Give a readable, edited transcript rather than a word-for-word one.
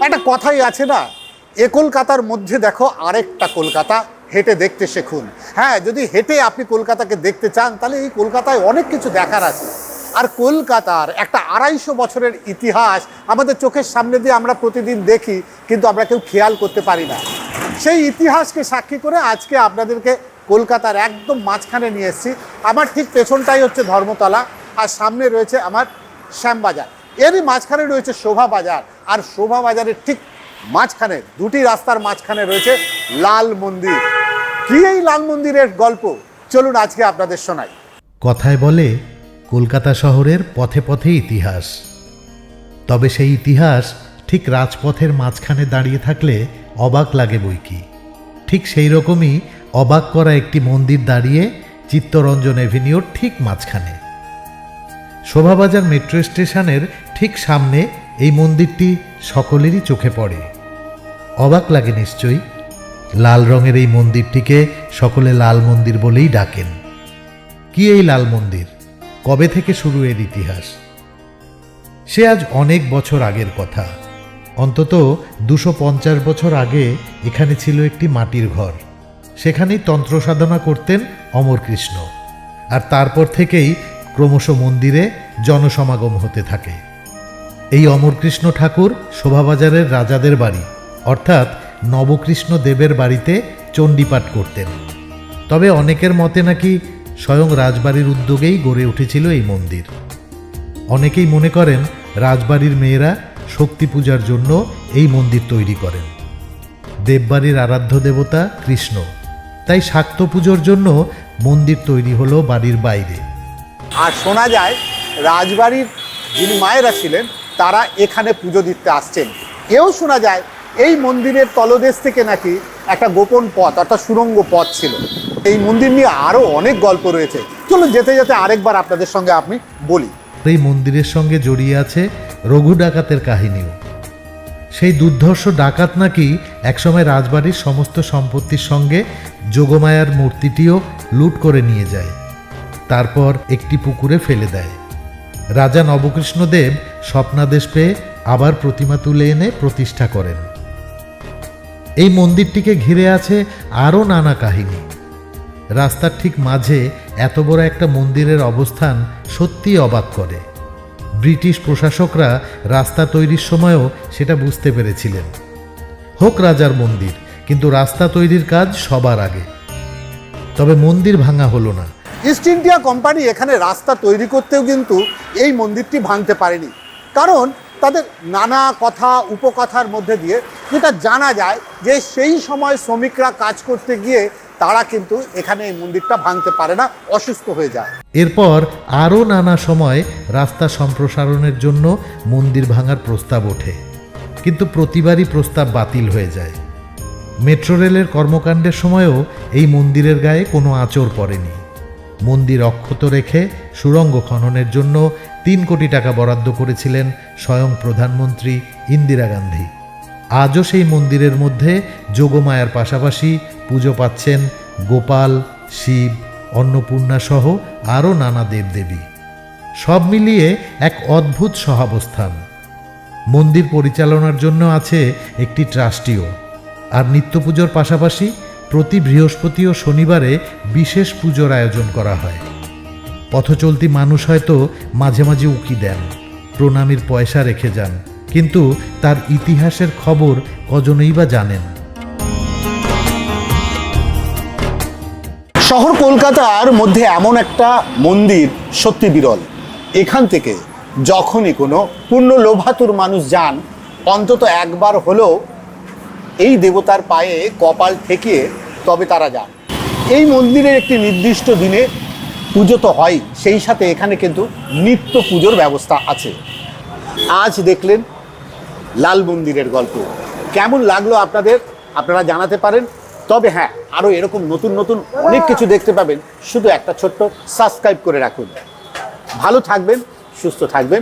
একটা কথাই আছে না, এ কলকাতার মধ্যে দেখো আরেকটা কলকাতা, হেঁটে দেখতে শিখুন। হ্যাঁ, যদি হেঁটে আপনি কলকাতাকে দেখতে চান তাহলে এই কলকাতায় অনেক কিছু দেখার আছে। আর কলকাতার একটা 250 বছরের ইতিহাস আমাদের চোখের সামনে দিয়ে আমরা প্রতিদিন দেখি, কিন্তু আমরা কেউ খেয়াল করতে পারি না। সেই ইতিহাসকে সাক্ষী করে আজকে আপনাদেরকে কলকাতার একদম মাঝখানে নিয়ে এসেছি। আমার ঠিক পেছনটাই হচ্ছে ধর্মতলা, আর সামনে রয়েছে আমার শ্যামবাজার, এরই মাঝখানে রয়েছে শোভা বাজার, আর শোভা বাজারের ঠিক মাঝখানে, দুটি রাস্তার মাঝখানে রয়েছে লাল মন্দির। কি এই লাল মন্দিরের গল্প, চলুন আজকে আপনাদের শোনাই। কথায় বলে কলকাতা শহরের পথে পথে ইতিহাস, তবে সেই ইতিহাস ঠিক রাজপথের মাঝখানে দাঁড়িয়ে থাকলে অবাক লাগে বইকি। ঠিক সেই রকমই অবাক করা একটি মন্দির দাঁড়িয়ে চিত্তরঞ্জন এভিনিউর ঠিক মাঝখানে। শোভাবাজার মেট্রো স্টেশনের ঠিক সামনে এই মন্দিরটি সকলেরই চোখে পড়ে। অবাক লাগে নিশ্চয়ই। লাল রঙের এই মন্দিরটিকে সকলে লাল মন্দির বলেই ডাকেন। কি এই লাল মন্দির? কবে থেকে শুরু এর ইতিহাস? সে আজ অনেক বছর আগের কথা। অন্তত 250 বছর আগে এখানে ছিল একটি মাটির ঘর। সেখানেই তন্ত্র সাধনা করতেন অমরকৃষ্ণ, আর তারপর থেকেই ক্রমশ মন্দিরে জনসমাগম হতে থাকে। এই অমরকৃষ্ণ ঠাকুর শোভাবাজারের রাজাদের বাড়ি অর্থাৎ নবকৃষ্ণ দেবের বাড়িতে চণ্ডীপাঠ করতেন। তবে অনেকের মতে নাকি স্বয়ং রাজবাড়ির উদ্যোগেই গড়ে উঠেছিল এই মন্দির। অনেকেই মনে করেন রাজবাড়ির মেয়েরা শক্তি পূজার জন্য এই মন্দির তৈরি করেন। দেববাড়ির আরাধ্য দেবতা কৃষ্ণ, তাই শাক্ত পুজোর জন্য মন্দির তৈরি হলো বাড়ির বাইরে। আর শোনা যায় রাজবাড়ির যিনি মায়েরা ছিলেন তারা এখানে পুজো দিতে আসছেন। এও শোনা যায় এই মন্দিরের তলদেশ থেকে নাকি একটা গোপন পথ অর্থাৎ সুড়ঙ্গ পথ ছিল। এই মন্দির নিয়ে আরও অনেক গল্প রয়েছে, চলুন যেতে যেতে আরেকবার আপনাদের সঙ্গে আমি বলি। এই মন্দিরের সঙ্গে জড়িয়ে আছে রঘু ডাকাতের কাহিনীও। সেই দুর্ধর্ষ ডাকাত নাকি একসময় রাজবাড়ির সমস্ত সম্পত্তির সঙ্গে যোগমায়ার মূর্তিটিও লুট করে নিয়ে যায়, তারপর একটি পুকুরে ফেলে দেয়। রাজা নবকৃষ্ণদেব স্বপ্নাদেশ পেয়ে আবার প্রতিমা তুলে এনে প্রতিষ্ঠা করেন। এই মন্দিরটিকে ঘিরে আছে আরও নানা কাহিনী। রাস্তার ঠিক মাঝে এত বড় একটা মন্দিরের অবস্থান সত্যিই অবাক করে। ব্রিটিশ প্রশাসকরা রাস্তা তৈরির সময়ও সেটা বুঝতে পেরেছিলেন। হোক রাজার মন্দির, কিন্তু রাস্তা তৈরির কাজ সবার আগে। তবে মন্দির ভাঙা হলো না। ইস্ট ইন্ডিয়া কোম্পানি এখানে রাস্তা তৈরি করতেও কিন্তু এই মন্দিরটি ভাঙতে পারেনি, কারণ তাদের নানা কথা উপকথার মধ্যে দিয়ে যেটা জানা যায় যে সেই সময় শ্রমিকরা কাজ করতে গিয়ে তারা কিন্তু এখানে এই মন্দিরটা ভাঙতে পারে না, অসুস্থ হয়ে যায়। এরপর আরও নানা সময় রাস্তা সম্প্রসারণের জন্য মন্দির ভাঙার প্রস্তাব ওঠে, কিন্তু প্রতিবারই প্রস্তাব বাতিল হয়ে যায়। মেট্রো রেলের কর্মকাণ্ডের সময়ও এই মন্দিরের গায়ে কোনো আঁচড় পড়েনি। মন্দির অক্ষত রেখে সুড়ঙ্গ খননের জন্য 3 কোটি টাকা বরাদ্দ করেছিলেন স্বয়ং প্রধানমন্ত্রী ইন্দিরা গান্ধী। আজও সেই মন্দিরের মধ্যে যোগমায়ার পাশাপাশি পুজো পাচ্ছেন গোপাল, শিব, অন্নপূর্ণা সহ আরও নানা দেবদেবী। সব মিলিয়ে এক অদ্ভুত সহাবস্থান। মন্দির পরিচালনার জন্য আছে একটি ট্রাস্টিও, আর নিত্য পুজোর পাশাপাশি প্রতি বৃহস্পতি ও শনিবারে বিশেষ পুজোর আয়োজন করা হয়। পথচলতি মানুষ হয়তো মাঝে মাঝে উকি দেন, প্রণামীর পয়সা রেখে যান, কিন্তু তার ইতিহাসের খবর কজনই বা জানেন। শহর কলকাতার মধ্যে এমন একটা মন্দির সত্যি বিরল। এখান থেকে যখনই কোনো পূর্ণ লোভাতুর মানুষ যান, অন্তত একবার হলেও এই দেবতার পায়ে কপাল ঠেকিয়ে তবে তারা যান। এই মন্দিরের একটি নির্দিষ্ট দিনে পুজো তো হয়, সেই সাথে এখানে কিন্তু নিত্য পুজোর ব্যবস্থা আছে। আজ দেখলেন লাল মন্দিরের গল্প, কেমন লাগলো আপনাদের আপনারা জানাতে পারেন। তবে হ্যাঁ, আরও এরকম নতুন নতুন অনেক কিছু দেখতে পাবেন, শুধু একটা ছোট্ট সাবস্ক্রাইব করে রাখুন। ভালো থাকবেন, সুস্থ থাকবেন।